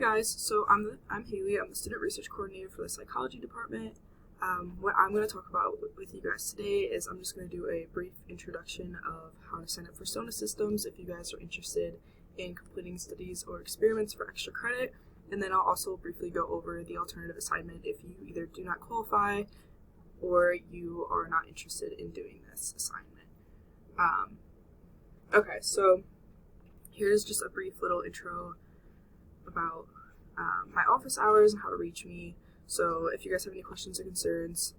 guys, so I'm Haley. I'm the student research coordinator for the psychology department. What I'm going to talk about with you guys today is I'm just going to do a brief introduction of how to sign up for SONA systems if you guys are interested in completing studies or experiments for extra credit, and then I'll also briefly go over the alternative assignment if you either do not qualify or you are not interested in doing this assignment. Okay, so here's just a brief little intro about my office hours and how to reach me. So if you guys have any questions or concerns,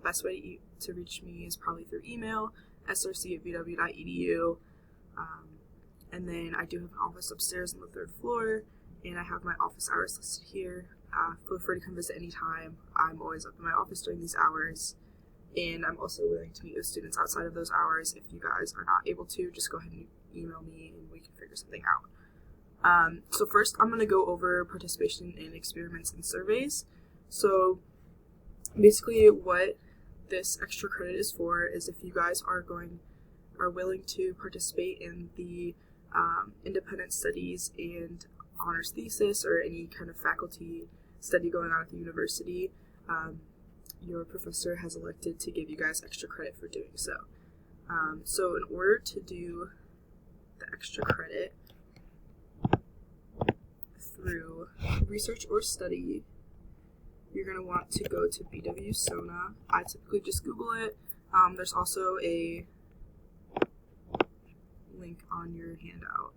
best way to reach me is probably through email, src@vw.edu. And then I do have an office upstairs on the 3rd floor, and I have my office hours listed here. Feel free to come visit anytime. I'm always up in my office during these hours, and I'm also willing to meet with students outside of those hours. If you guys are not able to, just go ahead and email me and we can figure something out. So first I'm going to go over participation in experiments and surveys. So basically what this extra credit is for is if you guys are willing to participate in the independent studies and honors thesis or any kind of faculty study going on at the university, your professor has elected to give you guys extra credit for doing so. So in order to do the extra credit through research or study, you're going to want to go to BW SONA. I typically just Google it. There's also a link on your handout,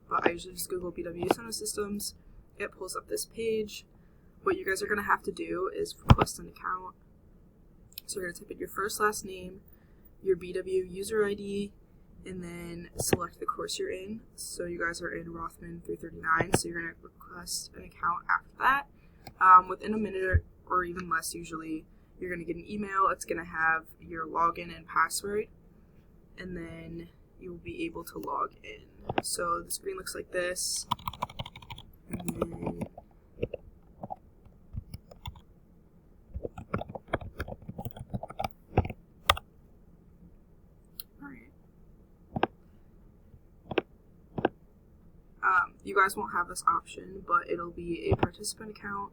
but I usually just Google BW SONA systems. It pulls up this page. What you guys are going to have to do is request an account. So you're going to type in your first, last name, your BW user ID, and then select the course you're in. So you guys are in Rothman 339, so you're going to request an account after that. Within a minute or even less usually, you're going to get an email. It's going to have your login and password, and then you'll be able to log in. So the screen looks like this, and then you guys won't have this option, but it'll be a participant account,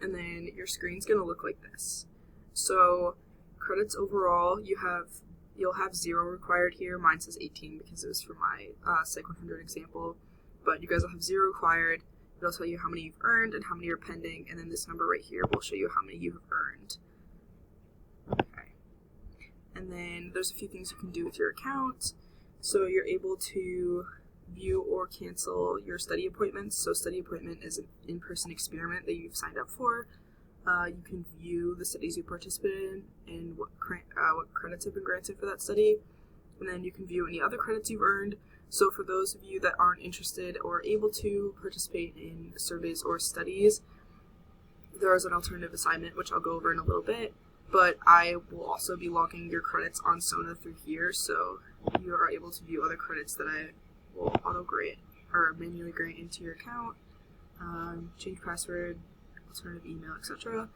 and then your screen's going to look like this. So credits overall, you'll have 0 required here. Mine says 18 because it was for my Psych 100 example, but you guys will have 0 required. It'll tell you how many you've earned and how many are pending, and then this number right here will show you how many you have earned. Okay. And then there's a few things you can do with your account. So you're able to view or cancel your study appointments. So study appointment is an in-person experiment that you've signed up for. You can view the studies you participated in and what credits have been granted for that study. And then you can view any other credits you've earned. So for those of you that aren't interested or able to participate in surveys or studies, there is an alternative assignment, which I'll go over in a little bit. But I will also be logging your credits on SONA through here, so you are able to view other credits that I will auto-grant or manually grant into your account, change password, alternative email, etc.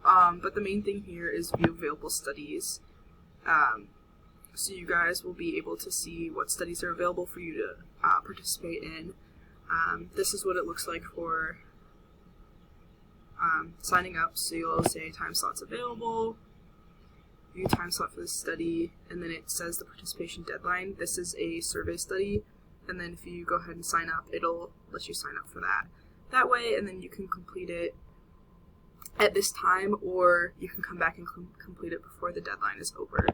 But the main thing here is view available studies. So you guys will be able to see what studies are available for you to participate in. This is what it looks like for signing up. So you'll say time slots available, view time slot for this study, and then it says the participation deadline. This is a survey study, and then if you go ahead and sign up, it'll let you sign up for that way, and then you can complete it at this time, or you can come back and complete it before the deadline is over.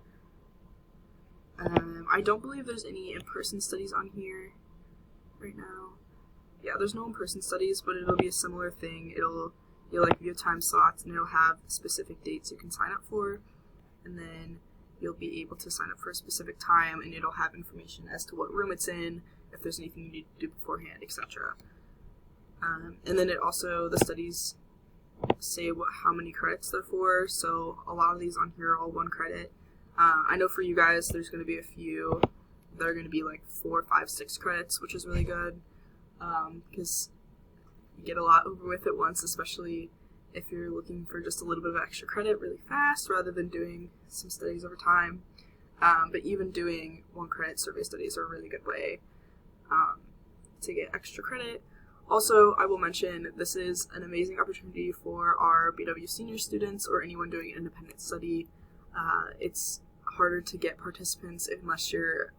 I don't believe there's any in-person studies on here right now. Yeah, there's no in-person studies, but it'll be a similar thing. You'll view time slots, and it'll have specific dates you can sign up for, and then you'll be able to sign up for a specific time, and it'll have information as to what room it's in, if there's anything you need to do beforehand, etc. And then the studies say how many credits they're for, so a lot of these on here are all 1 credit. I know for you guys, there's going to be a few that are going to be like 4, 5, 6 credits, which is really good, because you get a lot over with at once, especially if you're looking for just a little bit of extra credit really fast rather than doing some studies over time. But even doing 1 credit survey studies are a really good way to get extra credit. Also, I will mention this is an amazing opportunity for our BW senior students or anyone doing an independent study. It's harder to get participants unless you're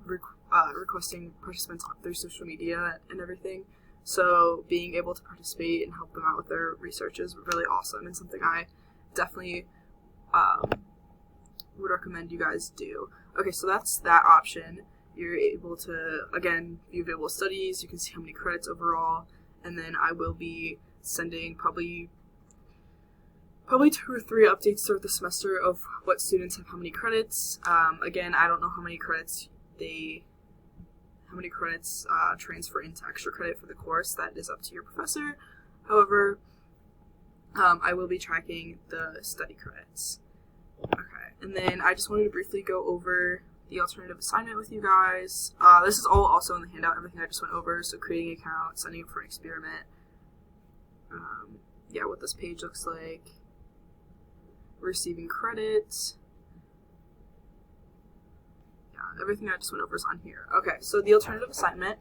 requesting participants through social media and everything. So being able to participate and help them out with their research is really awesome and something I definitely would recommend you guys do. Okay, so that's that option. You're able to, again, view available studies. You can see how many credits overall, and then I will be sending probably 2 or 3 updates throughout the semester of what students have how many credits. Again, I don't know how many credits transfer into extra credit for the course. That is up to your professor. However, I will be tracking the study credits. Okay, and then I just wanted to briefly go over the alternative assignment with you guys. This is all also in the handout, everything I just went over, so creating an account, signing up for an experiment, yeah, what this page looks like, receiving credits, yeah, everything I just went over is on here. Okay, so the alternative assignment,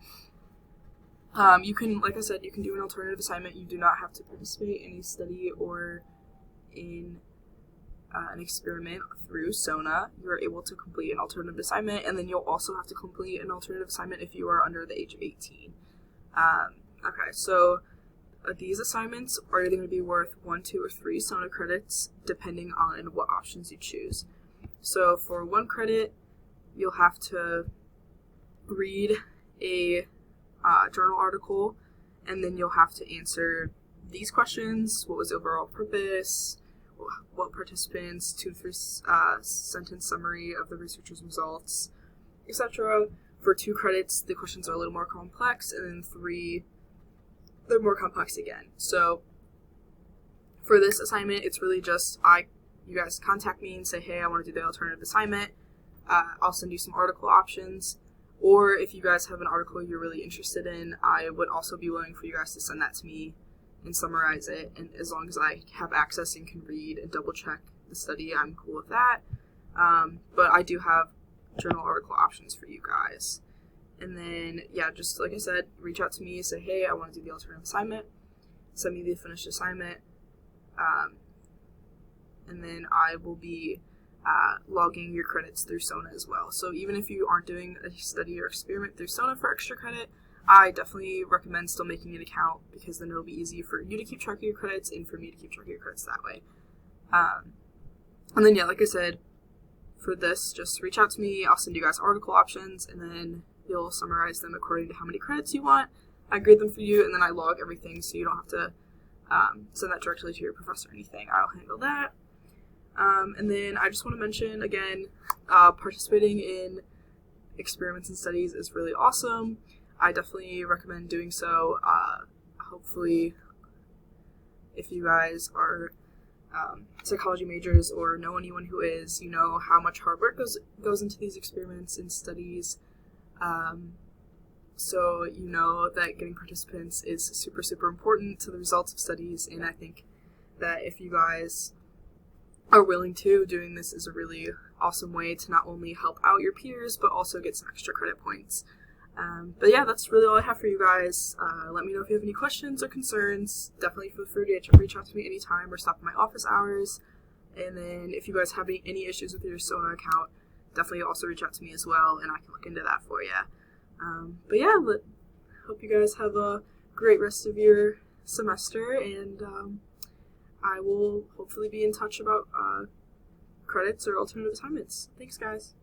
you can, like I said, you can do an alternative assignment. You do not have to participate in a study or in an experiment through SONA. You're able to complete an alternative assignment, and then you'll also have to complete an alternative assignment if you are under the age of 18. Okay, so these assignments are either going to be worth 1, 2, or 3 SONA credits, depending on what options you choose. So for 1 credit, you'll have to read a journal article, and then you'll have to answer these questions: what was the overall purpose, what participants, 2 to 3 sentence summary of the researcher's results, etc. For 2 credits, the questions are a little more complex, and then 3, they're more complex again. So for this assignment, it's really just you guys contact me and say, hey, I want to do the alternative assignment. I'll send you some article options. Or if you guys have an article you're really interested in, I would also be willing for you guys to send that to me and summarize it. And as long as I have access and can read and double check the study, I'm cool with that. But I do have journal article options for you guys. And then, yeah, just like I said, reach out to me, say, hey, I want to do the alternative assignment. Send me the finished assignment. And then I will be logging your credits through SONA as well. So even if you aren't doing a study or experiment through SONA for extra credit, I definitely recommend still making an account, because then it'll be easy for you to keep track of your credits and for me to keep track of your credits that way. And then, yeah, like I said, for this, just reach out to me. I'll send you guys article options, and then you'll summarize them according to how many credits you want. I grade them for you, and then I log everything, so you don't have to send that directly to your professor or anything. I'll handle that. And then I just want to mention, again, participating in experiments and studies is really awesome. I definitely recommend doing so. Hopefully, if you guys are psychology majors or know anyone who is, you know how much hard work goes into these experiments and studies. So you know that getting participants is super, super important to the results of studies, and I think that if you guys are willing to, doing this is a really awesome way to not only help out your peers, but also get some extra credit points. But yeah, that's really all I have for you guys. Let me know if you have any questions or concerns. Definitely feel free to reach out to me anytime or stop in my office hours. And then if you guys have any issues with your SONA account, definitely also reach out to me as well, and I can look into that for you. But yeah, hope you guys have a great rest of your semester, and I will hopefully be in touch about credits or alternative assignments. Thanks, guys.